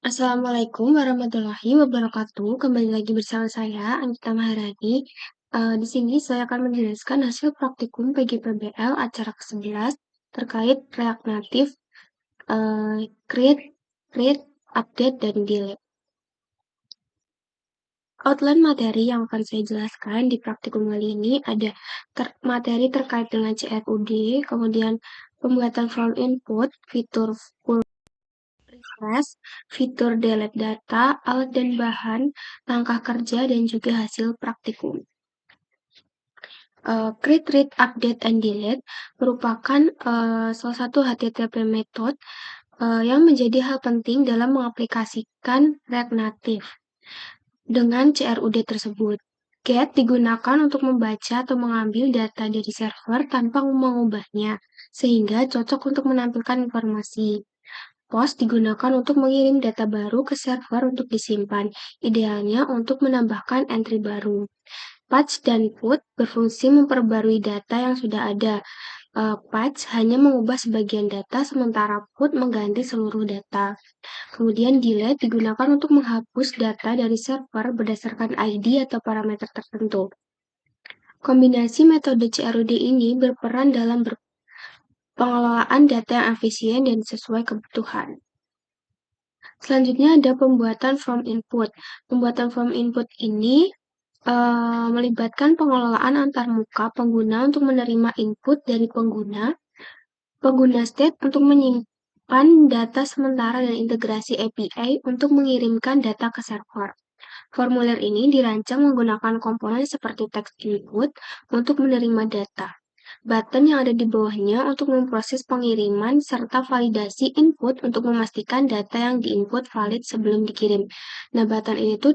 Assalamualaikum warahmatullahi wabarakatuh. Kembali lagi bersama saya, Anggita Maharani. Di sini saya akan menjelaskan hasil praktikum PGPBL acara ke-11 terkait React Native, create, update, dan delete. Outline materi yang akan saya jelaskan di praktikum kali ini ada materi terkait dengan CRUD, kemudian pembuatan form input, fitur full refresh, fitur delete data, alat dan bahan, langkah kerja, dan juga hasil praktikum. Create, read, update, and delete merupakan salah satu HTTP method yang menjadi hal penting dalam mengaplikasikan React Native dengan CRUD tersebut. Get digunakan untuk membaca atau mengambil data dari server tanpa mengubahnya, sehingga cocok untuk menampilkan informasi. Post digunakan untuk mengirim data baru ke server untuk disimpan, idealnya untuk menambahkan entry baru. Patch dan put berfungsi memperbarui data yang sudah ada. Patch hanya mengubah sebagian data, sementara put mengganti seluruh data. Kemudian delete digunakan untuk menghapus data dari server berdasarkan ID atau parameter tertentu. Kombinasi metode CRUD ini berperan dalam pengelolaan data yang efisien dan sesuai kebutuhan. Selanjutnya ada pembuatan form input. Pembuatan form input ini melibatkan pengelolaan antarmuka pengguna untuk menerima input dari pengguna state untuk menyimpan data sementara dan integrasi API untuk mengirimkan data ke server. Formulir ini dirancang menggunakan komponen seperti text input untuk menerima data. Button yang ada di bawahnya untuk memproses pengiriman serta validasi input untuk memastikan data yang diinput valid sebelum dikirim. Nah, button ini tuh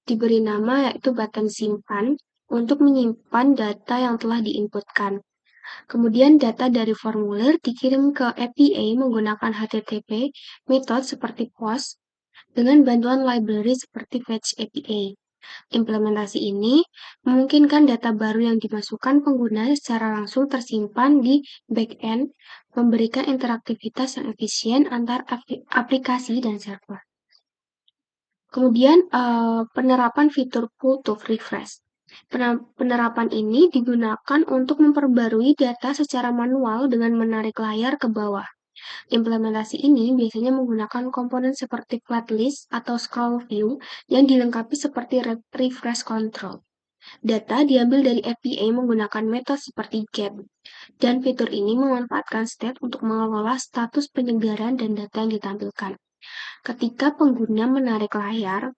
diberi nama yaitu button simpan untuk menyimpan data yang telah diinputkan. Kemudian data dari formulir dikirim ke API menggunakan HTTP method seperti POST dengan bantuan library seperti Fetch API. Implementasi ini memungkinkan data baru yang dimasukkan pengguna secara langsung tersimpan di backend, memberikan interaktivitas yang efisien antar aplikasi dan server. Kemudian penerapan fitur pull to refresh. Penerapan ini digunakan untuk memperbarui data secara manual dengan menarik layar ke bawah. Implementasi ini biasanya menggunakan komponen seperti flatlist atau scroll view yang dilengkapi seperti refresh control. Data diambil dari API menggunakan metode seperti get, dan fitur ini memanfaatkan state untuk mengelola status penyegaran dan data yang ditampilkan. Ketika pengguna menarik layar,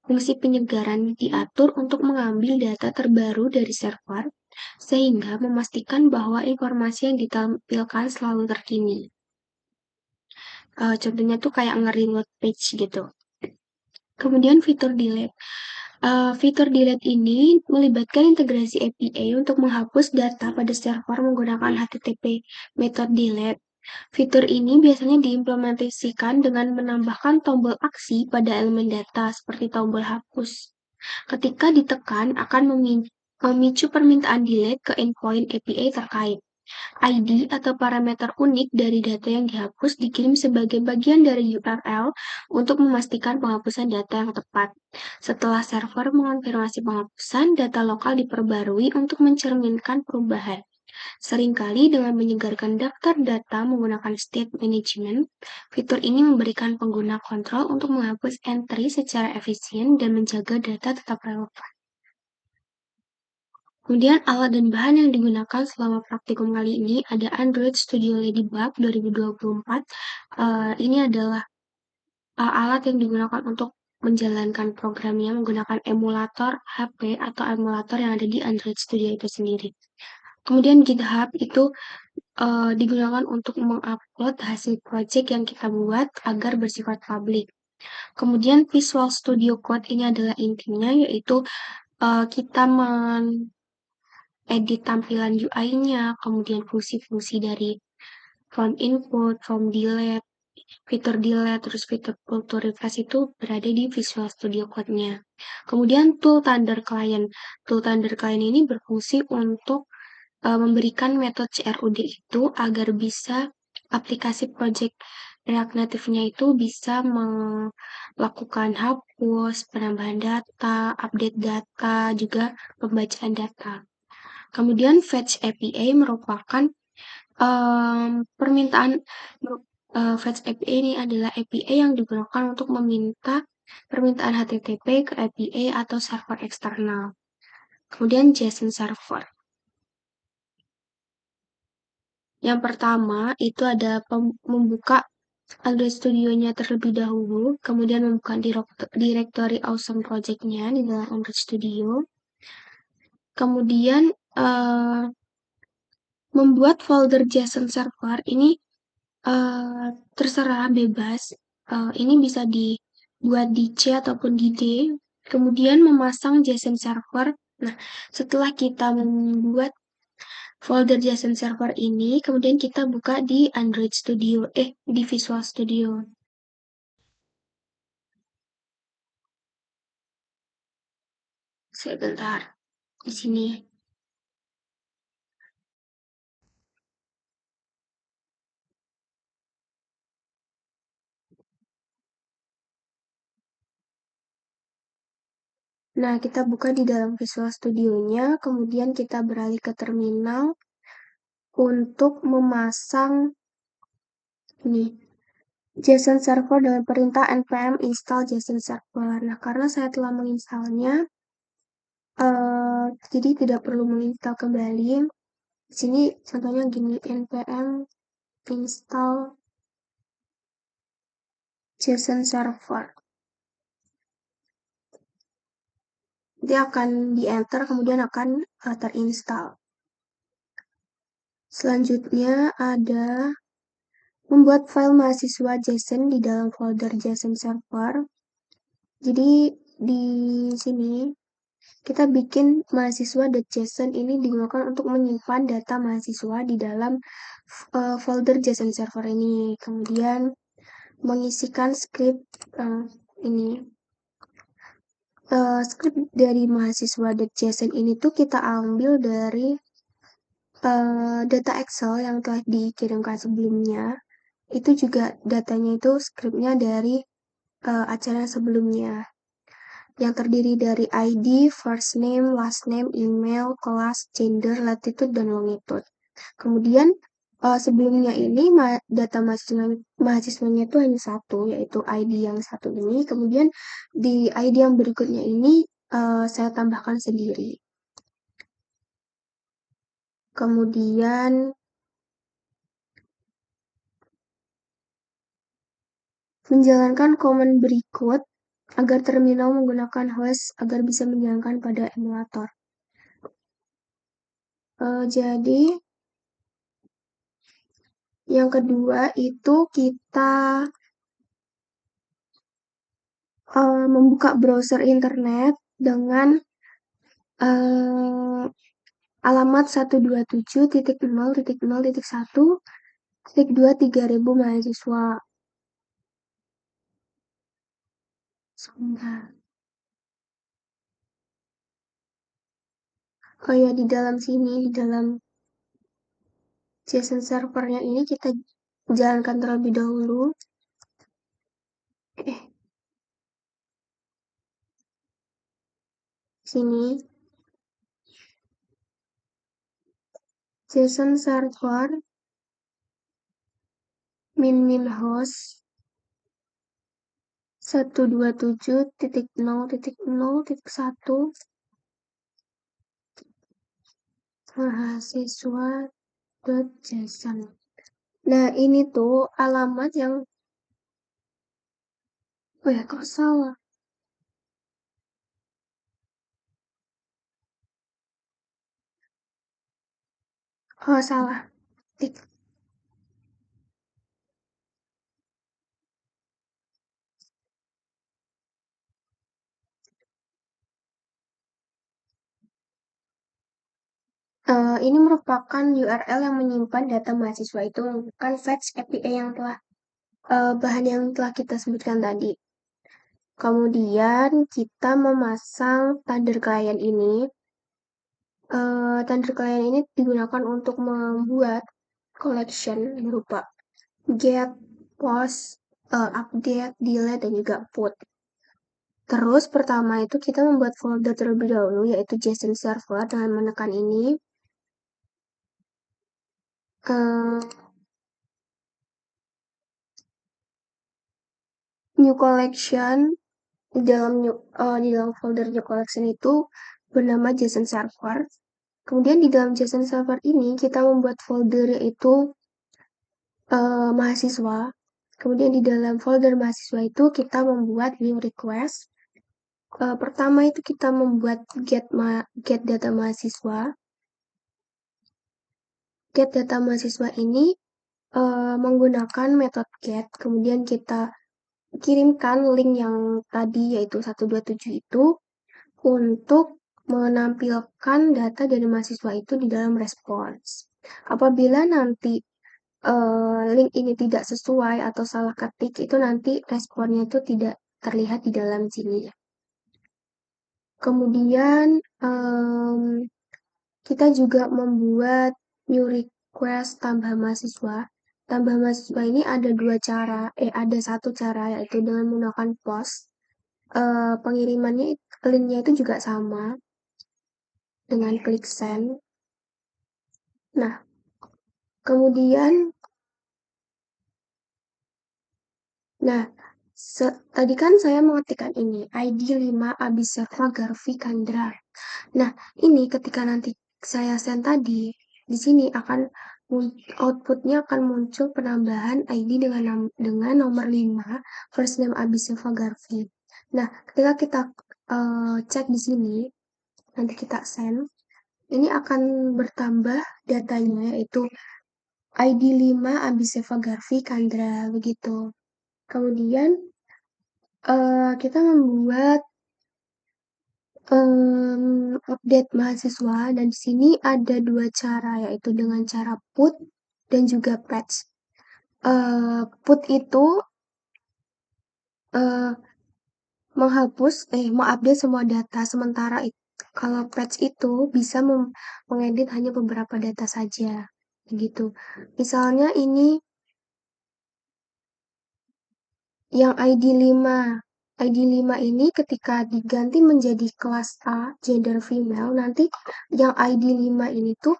fungsi penyegaran diatur untuk mengambil data terbaru dari server, sehingga memastikan bahwa informasi yang ditampilkan selalu terkini. Contohnya tuh kayak nge-reload page gitu. Kemudian fitur delete. Fitur delete ini melibatkan integrasi API untuk menghapus data pada server menggunakan HTTP method delete. Fitur ini biasanya diimplementasikan dengan menambahkan tombol aksi pada elemen data seperti tombol hapus. Ketika ditekan akan memicu permintaan delete ke endpoint API terkait. ID atau parameter unik dari data yang dihapus dikirim sebagai bagian dari URL untuk memastikan penghapusan data yang tepat. Setelah server mengonfirmasi penghapusan, data lokal diperbarui untuk mencerminkan perubahan. Seringkali dengan menyegarkan daftar data menggunakan state management, fitur ini memberikan pengguna kontrol untuk menghapus entry secara efisien dan menjaga data tetap relevan. Kemudian alat dan bahan yang digunakan selama praktikum kali ini ada Android Studio Ladybug 2024. Ini adalah alat yang digunakan untuk menjalankan programnya menggunakan emulator HP atau emulator yang ada di Android Studio itu sendiri. Kemudian GitHub itu digunakan untuk mengupload hasil project yang kita buat agar bersifat publik. Kemudian Visual Studio Code ini adalah intinya yaitu kita edit tampilan UI-nya, kemudian fungsi-fungsi dari form input, form delete, fitur delete, terus fitur pull to refresh itu berada di Visual Studio Code-nya. Kemudian tool Thunder Client. Tool Thunder Client ini berfungsi untuk memberikan metode CRUD itu agar bisa aplikasi project React Native-nya itu bisa melakukan hapus, penambahan data, update data, juga pembacaan data. Kemudian Fetch API merupakan permintaan Fetch API ini adalah API yang digunakan untuk meminta permintaan HTTP ke API atau server eksternal. Kemudian JSON server. Yang pertama itu ada membuka Android Studio-nya terlebih dahulu, kemudian membuka directory Awesome Project-nya di dalam Android Studio. Kemudian membuat folder JSON server ini terserah bebas. Ini bisa dibuat di C ataupun di D. Kemudian memasang JSON server. Nah, setelah kita membuat folder JSON server ini, kemudian kita buka di Android Studio, di Visual Studio. Sebentar, di sini. Nah, kita buka di dalam Visual Studio-nya, kemudian kita beralih ke terminal untuk memasang ini JSON server dengan perintah npm install JSON server. Nah, karena saya telah menginstalnya, jadi tidak perlu menginstal kembali. Di sini contohnya gini, npm install JSON server. Dia akan di-enter, kemudian akan terinstall. Selanjutnya ada membuat file mahasiswa JSON di dalam folder JSON server. Jadi di sini kita bikin mahasiswa.json ini digunakan untuk menyimpan data mahasiswa di dalam folder JSON server ini. Kemudian mengisikan script ini. Script dari mahasiswa.json ini tuh kita ambil dari data Excel yang telah dikirimkan sebelumnya. Itu juga datanya itu scriptnya dari acara sebelumnya. Yang terdiri dari ID, first name, last name, email, kelas, gender, latitude, dan longitude. Kemudian sebelumnya ini data mahasiswanya itu hanya satu, yaitu ID yang satu ini. Kemudian di ID yang berikutnya ini saya tambahkan sendiri. Kemudian menjalankan command berikut agar terminal menggunakan host agar bisa menjalankan pada emulator. Jadi yang kedua itu kita membuka browser internet dengan alamat 127.0.0.1.23000 mahasiswa. Sebentar. Oh ya, di dalam sini, di dalam JSON servernya ini kita jalankan terlebih dahulu. Sini. JSON server min host 127.0.0.1 mahasiswa.json. Nah, ini tuh alamat yang kok salah? Oh, salah. Tik. Ini merupakan URL yang menyimpan data mahasiswa itu bukan fetch API yang telah bahan yang telah kita sebutkan tadi. Kemudian kita memasang tanda client ini. Tanda client ini digunakan untuk membuat collection berupa get, post, update, delete, dan juga put. Terus pertama itu kita membuat folder terlebih dahulu, yaitu JSON server dengan menekan ini. New collection di dalam folder new collection itu bernama JSON server. Kemudian di dalam JSON server ini kita membuat folder yaitu mahasiswa. Kemudian di dalam folder mahasiswa itu kita membuat new request. Pertama itu kita membuat get data mahasiswa. Get data mahasiswa ini menggunakan metode get. Kemudian kita kirimkan link yang tadi yaitu 127 itu untuk menampilkan data dari mahasiswa itu di dalam respons. Apabila nanti link ini tidak sesuai atau salah ketik, itu nanti responnya itu tidak terlihat di dalam sini. Kemudian kita juga membuat new request tambah mahasiswa. Tambah mahasiswa ini ada ada satu cara yaitu dengan menggunakan post. Pengirimannya linknya itu juga sama dengan klik send. Nah, kemudian, tadi kan saya mengetikkan ini, ID 5 Abiseva Garvi Kandra. Nah, ini ketika nanti saya send tadi, di sini outputnya akan muncul penambahan ID dengan nomor 5, first name Abiseva Garvi. Nah, ketika kita cek di sini, nanti kita send, ini akan bertambah datanya yaitu ID 5 Abiseva Garvi Kandra begitu. Kemudian kita membuat update mahasiswa dan di sini ada dua cara yaitu dengan cara put dan juga patch. Put itu mengupdate semua data, sementara kalau patch itu bisa mengedit hanya beberapa data saja, begitu. Misalnya ini yang ID 5 ini ketika diganti menjadi kelas A, gender female, nanti yang ID 5 ini tuh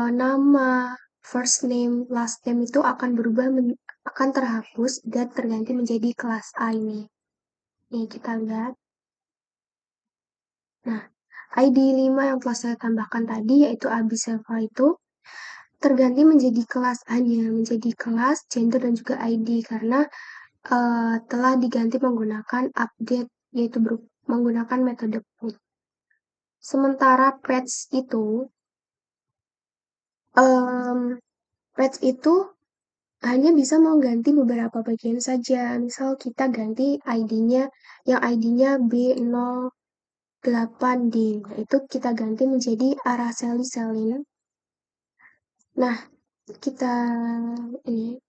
nama, first name, last name itu akan berubah, akan terhapus dan terganti menjadi kelas A ini. Nih, kita lihat. Nah, ID 5 yang telah saya tambahkan tadi, yaitu Abiselva itu, terganti menjadi kelas hanya menjadi kelas, gender, dan juga ID, karena telah diganti menggunakan update, yaitu menggunakan metode put. Sementara patch itu hanya bisa mengganti beberapa bagian saja. Misal kita ganti ID-nya, yang ID-nya B08D, itu kita ganti menjadi Araceli Selin. Nah, ini.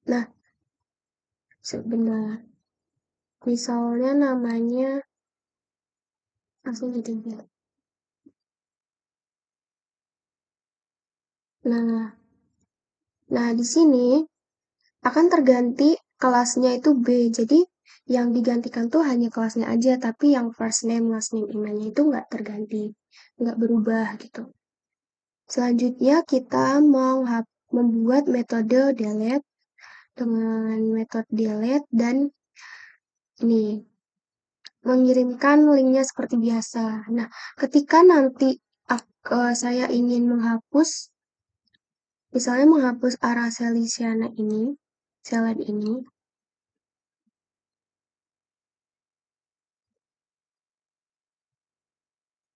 Nah, sebenarnya misalnya namanya langsung jadi biar. Nah, di sini akan terganti kelasnya itu B. Jadi yang digantikan tuh hanya kelasnya aja, tapi yang first name, last name, emailnya itu nggak terganti, nggak berubah gitu. Selanjutnya kita mau membuat metode delete dengan metode delete dan ini mengirimkan linknya seperti biasa. Nah, ketika nanti saya ingin menghapus, misalnya menghapus Araceli Siana ini, Selen ini,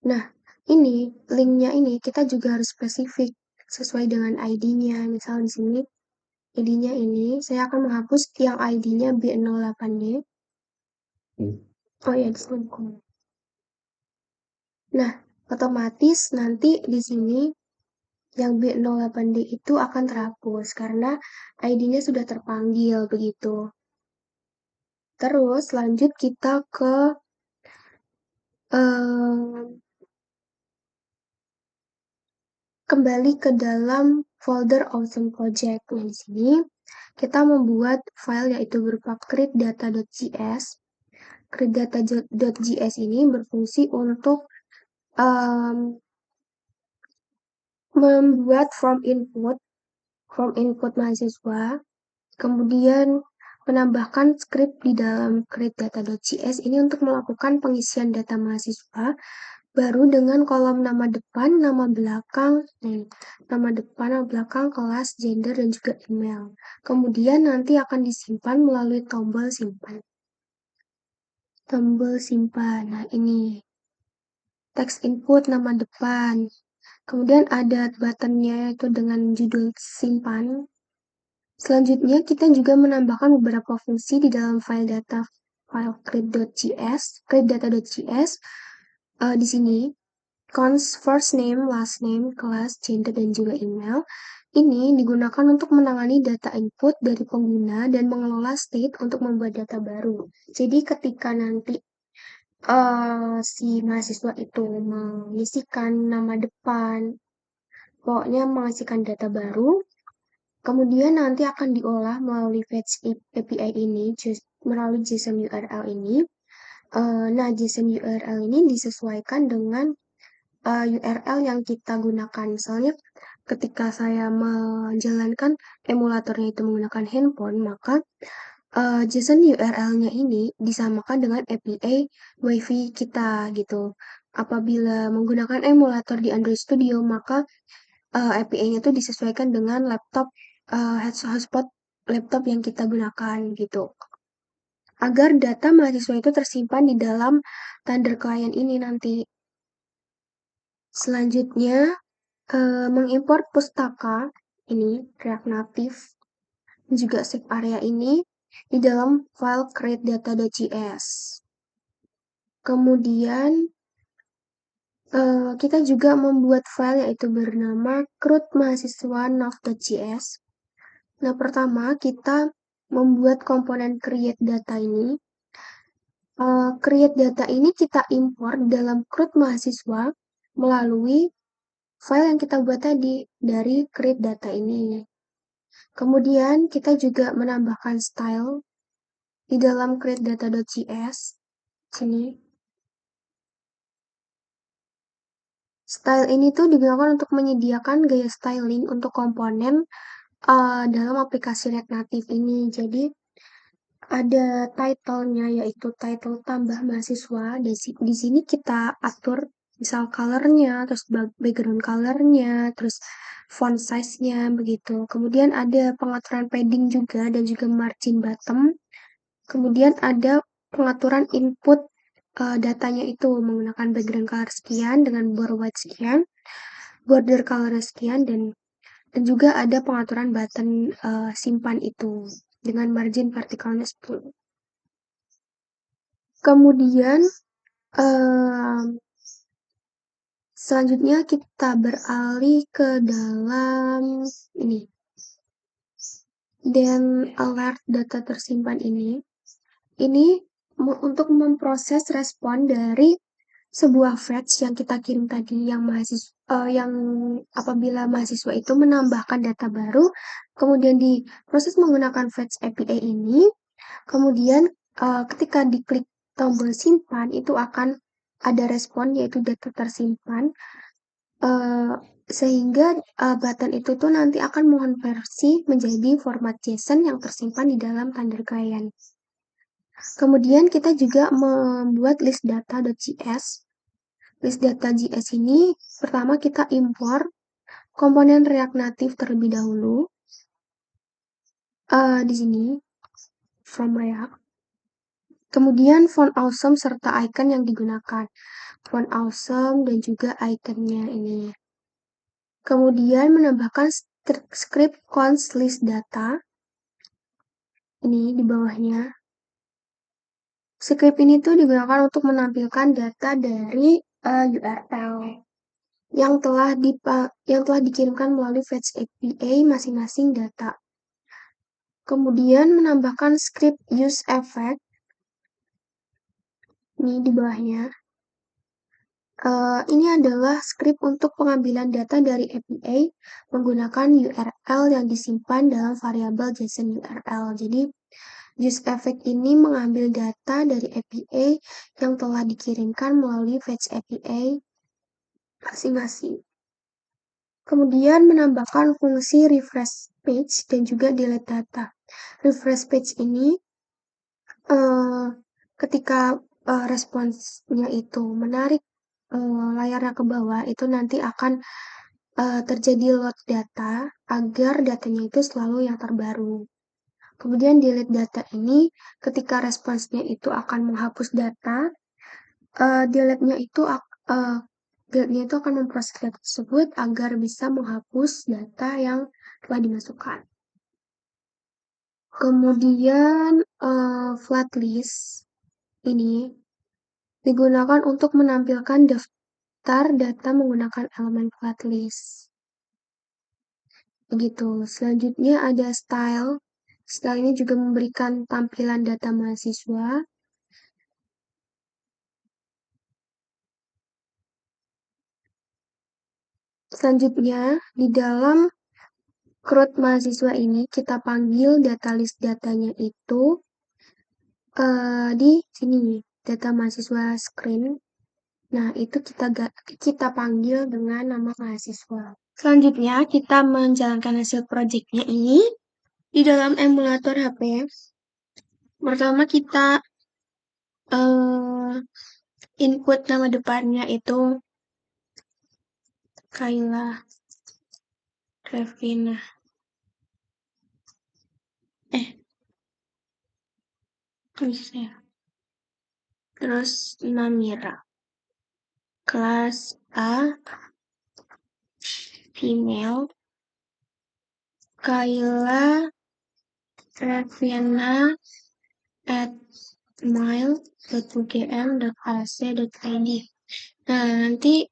nah, ini linknya ini kita juga harus spesifik sesuai dengan ID-nya. Misal di sini ID-nya ini saya akan menghapus yang ID-nya B08D. Oh ya, di sini. Nah, otomatis nanti di sini yang B08D itu akan terhapus karena ID-nya sudah terpanggil begitu. Terus lanjut kita ke kembali ke dalam folder Awesome Project. Nah, di sini kita membuat file yaitu berupa create_data.js. Create_data.js ini berfungsi untuk membuat form input mahasiswa, kemudian menambahkan script di dalam create_data.js ini untuk melakukan pengisian data mahasiswa baru dengan kolom nama depan, nama belakang, nama depan, nama belakang, kelas, gender, dan juga email. Kemudian nanti akan disimpan melalui tombol simpan. Tombol simpan, nah ini text input nama depan. Kemudian ada buttonnya yaitu dengan judul simpan. Selanjutnya kita juga menambahkan beberapa fungsi di dalam file data file create_data.js. Di sini const first name, last name, kelas, gender, dan juga email. Ini digunakan untuk menangani data input dari pengguna dan mengelola state untuk membuat data baru. Jadi ketika nanti si mahasiswa itu mengisikan nama depan, pokoknya mengisikan data baru, kemudian nanti akan diolah melalui fetch API ini, melalui JSON URL ini. Nah, JSON URL ini disesuaikan dengan URL yang kita gunakan. Misalnya, ketika saya menjalankan emulatornya itu menggunakan handphone, maka JSON URL-nya ini disamakan dengan API WiFi kita gitu. Apabila menggunakan emulator di Android Studio, maka API-nya itu disesuaikan dengan laptop hotspot laptop yang kita gunakan gitu. Agar data mahasiswa itu tersimpan di dalam Thunder Client ini nanti. Selanjutnya, mengimport pustaka ini React Native juga save area ini di dalam file create_data.js. Kemudian kita juga membuat file yaitu bernama crud_mahasiswa_nav.js. Nah, pertama kita membuat komponen create data ini. Create data ini kita import dalam crud mahasiswa melalui file yang kita buat tadi dari create data ini. Kemudian kita juga menambahkan style di dalam create_data.js. Sini. Style ini tuh digunakan untuk menyediakan gaya styling untuk komponen dalam aplikasi React Native ini. Jadi ada title-nya yaitu title tambah mahasiswa. Di sini kita atur misal color-nya, terus background color-nya, terus font size-nya begitu. Kemudian ada pengaturan padding juga dan juga margin bottom. Kemudian ada pengaturan input datanya itu menggunakan background color sekian dengan border sekian, border color sekian, dan juga ada pengaturan button simpan itu dengan margin vertikalnya 10. Kemudian selanjutnya kita beralih ke dalam ini dan alert data tersimpan ini untuk memproses respon dari sebuah fetch yang kita kirim tadi yang apabila mahasiswa itu menambahkan data baru kemudian diproses menggunakan fetch API ini, kemudian ketika diklik tombol simpan itu akan ada respon yaitu data tersimpan, sehingga button itu tuh nanti akan mengonversi menjadi format JSON yang tersimpan di dalam Thunder Client. Kemudian kita juga membuat list data.js. List data.js ini pertama kita import komponen React Native terlebih dahulu. Di sini from React. Kemudian font awesome serta icon yang digunakan. Font awesome dan juga iconnya ini. Kemudian menambahkan script const list data. Ini di bawahnya. Script ini tuh digunakan untuk menampilkan data dari URL yang telah dikirimkan melalui fetch API masing-masing data. Kemudian menambahkan script use effect ini di bawahnya. Ini adalah skrip untuk pengambilan data dari API menggunakan URL yang disimpan dalam variabel JSON URL. Jadi, use effect ini mengambil data dari API yang telah dikirimkan melalui fetch API masing-masing. Kemudian menambahkan fungsi refresh page dan juga delete data. Refresh page ini ketika responsnya itu menarik layarnya ke bawah, itu nanti akan terjadi load data agar datanya itu selalu yang terbaru. Kemudian delete data ini ketika responsnya itu akan menghapus data, delete-nya itu akan memproses data tersebut agar bisa menghapus data yang telah dimasukkan. Kemudian flatlist ini digunakan untuk menampilkan daftar data menggunakan elemen flatlist. Begitu. Selanjutnya ada style. Style ini juga memberikan tampilan data mahasiswa. Selanjutnya, di dalam CRUD mahasiswa ini kita panggil data list datanya itu di sini, data mahasiswa screen. Nah, itu kita panggil dengan nama mahasiswa. Selanjutnya, kita menjalankan hasil projectnya ini di dalam emulator HP. Pertama, kita input nama depannya itu Kayla Revina. Tulisnya. Terus Namira. Kelas A, female. Kayla Revina at mail.ugm.ac.id. Nah, nanti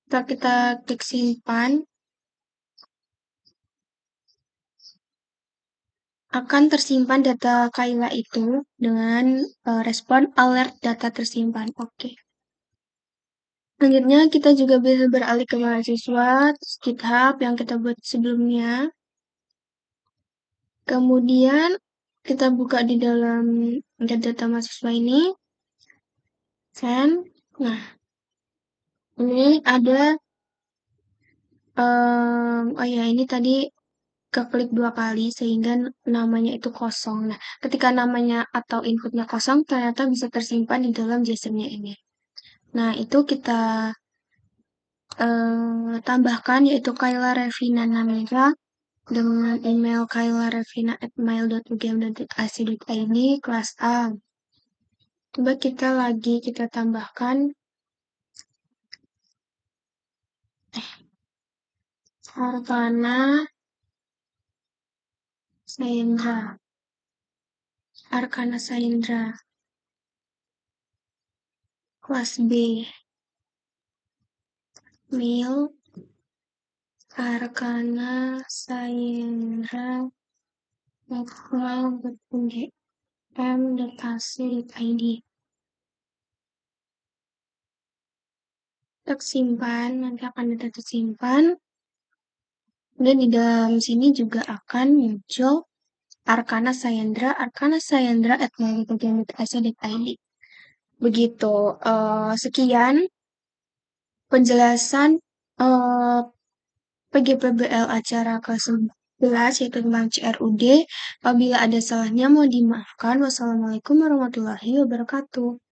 kita klik simpan, akan tersimpan data Kayla itu dengan respon alert data tersimpan. Oke. Selanjutnya kita juga bisa beralih ke mahasiswa, GitHub yang kita buat sebelumnya. Kemudian kita buka di dalam data mahasiswa ini. Send. Nah, ini ada ini tadi keklik 2 kali sehingga namanya itu kosong. Nah, ketika namanya atau inputnya kosong, ternyata bisa tersimpan di dalam JSON-nya ini. Nah, itu kita tambahkan yaitu Kayla Revina Namira dengan email kaylarevina@mail.ugm.ac.id kelas A. Coba kita tambahkan Arkana Sayendra kelas B. Mail Arkana Sayendra mail.ugm.ac.id. Kita simpan, nanti akan data tersimpan. Dan di dalam sini juga akan muncul Arkana Sayendra @mail.ugm.ac.id. Begitu. Sekian penjelasan PGPBL acara ke-11 yaitu tentang CRUD. Apabila ada salahnya mohon dimaafkan. Wassalamualaikum warahmatullahi wabarakatuh.